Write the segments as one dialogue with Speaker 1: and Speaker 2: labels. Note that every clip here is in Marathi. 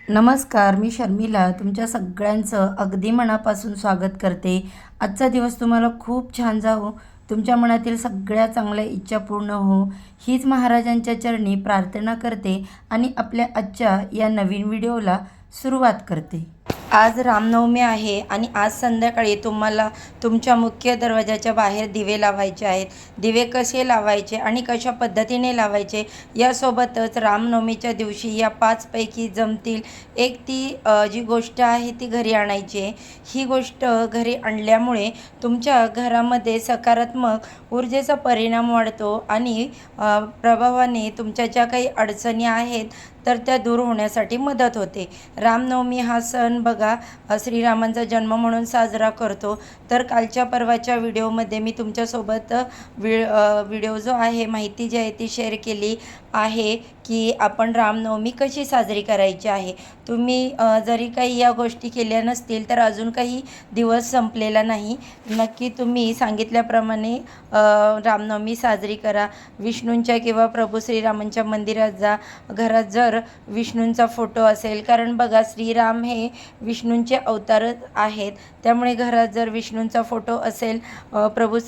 Speaker 1: नमस्कार, मी शर्मिला तुमच्या सगळ्यांचं अगदी मनापासून स्वागत करते. आजचा दिवस तुम्हाला खूप छान जावो, तुमच्या मनातील सगळ्या चांगल्या इच्छा पूर्ण हो, हीच महाराजांच्या चरणी प्रार्थना करते आणि आपल्या आजच्या या नवीन व्हिडिओला सुरुवात करते. आज रामनवमी आहे आणि आज संध्याकाळी तुम्हाला तुमच्या मुख्य दरवाजाच्या बाहेर दिवे लावायचे आहेत. दिवे कसे लावायचे आणि कशा पद्धतीने लावायचे यासोबतच रामनवमीच्या दिवशी या 5 पैकी जमतील एक ती जी गोष्ट आहे ती घरी आणायची आहे. ही गोष्ट घरी आणल्यामुळे तुमच्या घरामध्ये सकारात्मक ऊर्जेचा परिणाम वाढतो आणि प्रभावाने तुमच्या ज्या काही अडचणी आहेत तर त्या दूर होण्यासाठी मदत होते. रामनवमी हा सण बघा श्रीरामांचा जन्म म्हणून साजरा करतो. तर कालच्या परवाच्या व्हिडिओमध्ये मी तुमच्यासोबत व्हिडिओ जो आहे माहिती जी आहे ती शेअर केली आहे की आपण रामनवमी कशी साजरी करायची आहे. तुम्ही जरी काही या गोष्टी केल्या नसतील तर अजून काही दिवस संपलेला नाही. नक्की तुम्ही सांगितल्याप्रमाणे रामनवमी साजरी करा. विष्णूंच्या किंवा प्रभू श्रीरामांच्या मंदिरात जा. घरात जर विष्णूंचा फोटो असेल, कारण बघा श्रीराम हे विष्णूंचे अवतारच आहेत, त्यामुळे घरात जर विष्णूंचा फोटो असेल, प्रभू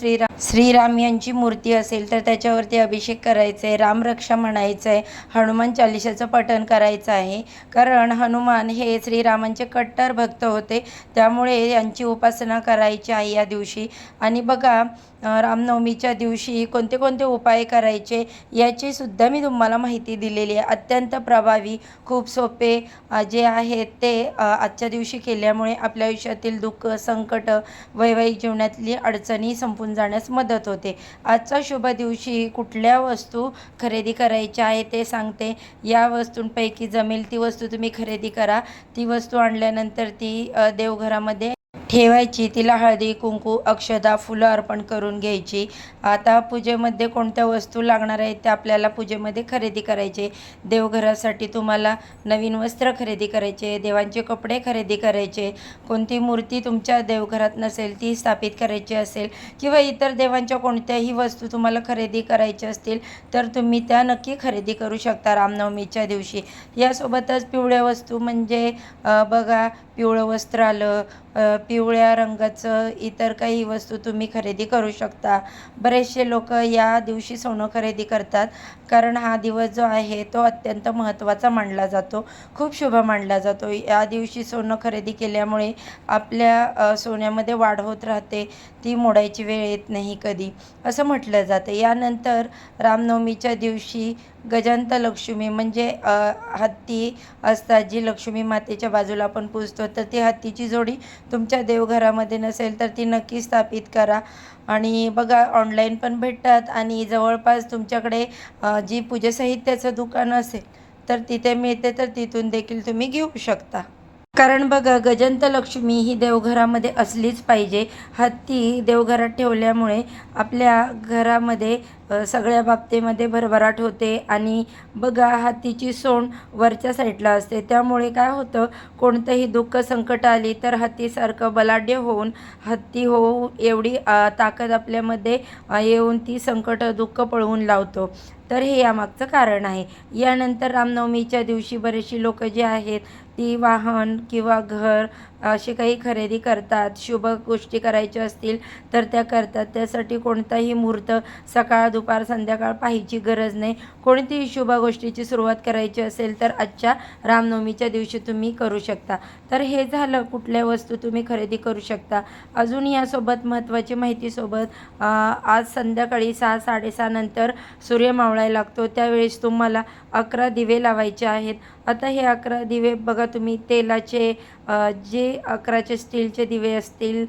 Speaker 1: श्रीराम यांची मूर्ती असेल तर त्याच्यावरती अभिषेक करायचा आहे, रामरक्षा म्हणायचं आहे, हनुमान चालिसाचं पठण करायचं आहे. कारण हनुमान हे श्रीरामांचे कट्टर भक्त होते, त्यामुळे यांची उपासना करायची आहे या दिवशी. आणि बघा रामनवमीच्या दिवशी कोणते कोणते उपाय करायचे याची सुद्धा मी तुम्हाला माहिती दिलेली आहे. अत्यंत प्रभावी, खूप सोपे जे आहेत ते आजच्या दिवशी केल्यामुळे आपल्या आयुष्यातील दुःख, संकट, वैवाहिक जीवनातली अडचणी संपून जाण्यास मदत होते. आजचा शुभ दिवशी कुठल्या वस्तू खरेदी करायच्या आहे ते सांगते. या वस्तूंपैकी जमेल ती वस्तू तुम्ही खरेदी करा. ती वस्तू आणल्यानंतर ती देवघरामध्ये ठेवायची. तिला हळदी, कुंकू, अक्षता, फुलं अर्पण करून घ्यायची. आता पूजेमध्ये कोणत्या वस्तू लागणार आहेत त्या आपल्याला पूजेमध्ये खरेदी करायचे. देवघरासाठी तुम्हाला नवीन वस्त्र खरेदी करायचे, देवांचे कपडे खरेदी करायचे. कोणती मूर्ती तुमच्या देवघरात नसेल ती स्थापित करायची असेल किंवा इतर देवांच्या कोणत्याही वस्तू तुम्हाला खरेदी करायच्या असतील तर तुम्ही त्या नक्की खरेदी करू शकता रामनवमीच्या दिवशी. यासोबतच पिवळ्या वस्तू म्हणजे बघा पिवळं वस्त्र आलं, पिवळ्या रंगाचं इतर काही वस्तू तुम्ही खरेदी करू शकता. बरेचसे लोक या दिवशी सोनं खरेदी करतात, कारण हा दिवस जो आहे तो अत्यंत महत्त्वाचा मानला जातो, खूप शुभ मानला जातो. या दिवशी सोनं खरेदी केल्यामुळे आपल्या सोन्यामध्ये वाढ होत राहते, ती मोडायची वेळ येत नाही कधी, असं म्हटलं जातं. यानंतर रामनवमीच्या दिवशी गजांत लक्ष्मी म्हणजे हत्ती असतात, जी लक्ष्मी मातेच्या बाजूला आपण पूजतो, तर ती हत्तीची जोडी तुमच्या देवघरामध्ये नसेल तर ती नक्की स्थापित करा. आणि बघा ऑनलाईन पण भेटतात आणि जवळपास तुमच्याकडे जी पूजेसाहित्याचं दुकान असेल तर तिथे मिळते, तर तिथून देखील तुम्ही घेऊ शकता. कारण बघा गजंत लक्ष्मी ही देवघरामध्ये असलीच पाहिजे. हत्ती देवघरात ठेवल्यामुळे आपल्या घरामध्ये सगळ्या बाबतीमध्ये भरभराट होते. आणि बघा हत्तीची सोंड वरच्या साईडला असते, त्यामुळे काय होतं, कोणतंही दुःख संकट आली तर हत्तीसारखं बलाढ्य होऊन हत्ती होऊ एवढी ताकद आपल्यामध्ये येऊन ती संकट दुःख पळवून लावतो. तर हे यामागचं कारण आहे. यानंतर रामनवमीच्या दिवशी बरेचशी लोक जे आहेत ती वाहन किंवा घर असे काही खरेदी करतात. शुभ गोष्टी करायच्या असतील तर त्या करतात. त्यासाठी कोणताही मुहूर्त सकाळ, दुपार, संध्याकाळ पाहायची गरज नाही. कोणतीही शुभ गोष्टीची सुरुवात करायची असेल तर आजच्या रामनवमीच्या दिवशी तुम्ही करू शकता. तर हे झालं कुठल्या वस्तू तुम्ही खरेदी करू शकता. अजून यासोबत महत्त्वाची माहितीसोबत आज संध्याकाळी 6-6:30 नंतर सूर्य मावळायला लागतो, त्यावेळेस तुम्हाला 11 दिवे लावायचे आहेत. आता हे 11 दिवे बघा तुम्ही तेलाचे जे 11चे स्टीलचे दिवे असतील,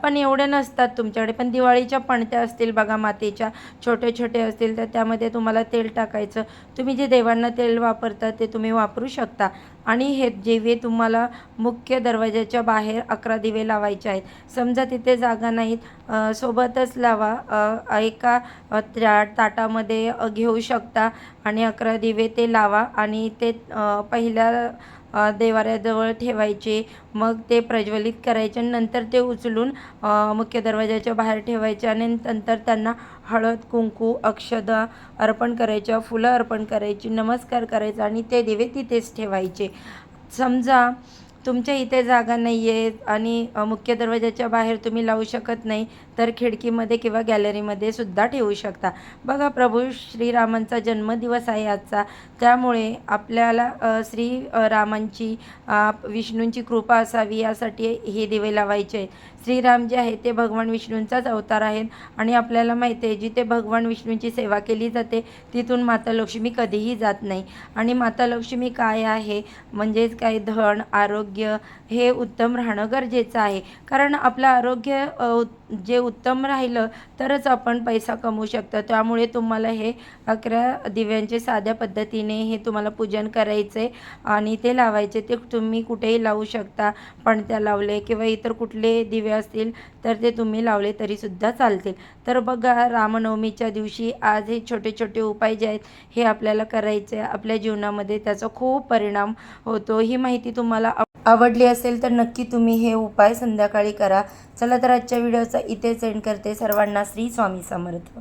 Speaker 1: पण एवढे नसतात तुमच्याकडे, पण दिवाळीच्या पणत्या असतील बघा मातीच्या, छोटे छोटे असतील तर त्यामध्ये तुम्हाला तेल टाकायचं. तुम्ही जे देवांना तेल वापरता ते तुम्ही वापरू शकता. आणि हे दिवे तुम्हाला मुख्य दरवाजाच्या बाहेर 11 दिवे लावायचे आहेत. समजा तिथे जागा नाहीत, सोबतच लावा. एका ताटामध्ये घेऊ शकता आणि 11 दिवे ते लावा आणि ते पहिल्या देवाऱ्याजवळ ठेवायचे. मग ते प्रज्वलित करायचे आणि नंतर ते उचलून मुख्य दरवाजाच्या बाहेर ठेवायचे आणि नंतर त्यांना हळद, कुंकू, अक्षता अर्पण करायच्या, फुलं अर्पण करायची, नमस्कार करायचा आणि ते दिवे तिथेच ठेवायचे. समजा तुमच्या इथे जागा नाही आहे आणि मुख्य दरवाजाच्या बाहेर तुम्ही लावू शकत नाही, तर खिडकीमध्ये किंवा गॅलरीमध्ये सुद्धा ठेवू शकता. बघा, प्रभू श्रीरामांचा जन्मदिवस आहे आजचा, त्यामुळे आपल्याला रामांची विष्णूंची कृपा असावी यासाठी हे दिवे लावायचे आहेत. श्रीराम जे आहे ते भगवान विष्णूंचाच अवतार आहेत आणि आपल्याला माहिती आहे जिथे भगवान विष्णूंची सेवा केली जाते तिथून माता लक्ष्मी कधीही जात नाही. आणि माता लक्ष्मी काय आहे, म्हणजेच काय, धन, आरोग्य हे उत्तम राहणं गरजेचं आहे. कारण आपलं आरोग्य जे उत्तम राहिलं तरच आपण पैसा कमवू शकतो. त्यामुळे तुम्हाला हे 11 दिव्यांचे साध्या पद्धतीने हे तुम्हाला पूजन करायचे आणि ते लावायचे. ते तुम्ही कुठेही लावू शकता. पणत्या लावले किंवा इतर कुठले दिवे असतील तर ते तुम्ही लावले तरीसुद्धा चालतील. तर बघा, रामनवमीच्या दिवशी आज हे छोटे छोटे उपाय जे आहेत हे आपल्याला करायचे. आपल्या जीवनामध्ये त्याचा खूप परिणाम होतो. ही माहिती तुम्हाला आवडली असेल तर नक्की तुम्ही हे उपाय संध्याकाळी करा. चला तर आजच्या व्हिडिओचा इथेच एंड करते. सर्वांना श्री स्वामी समर्थ.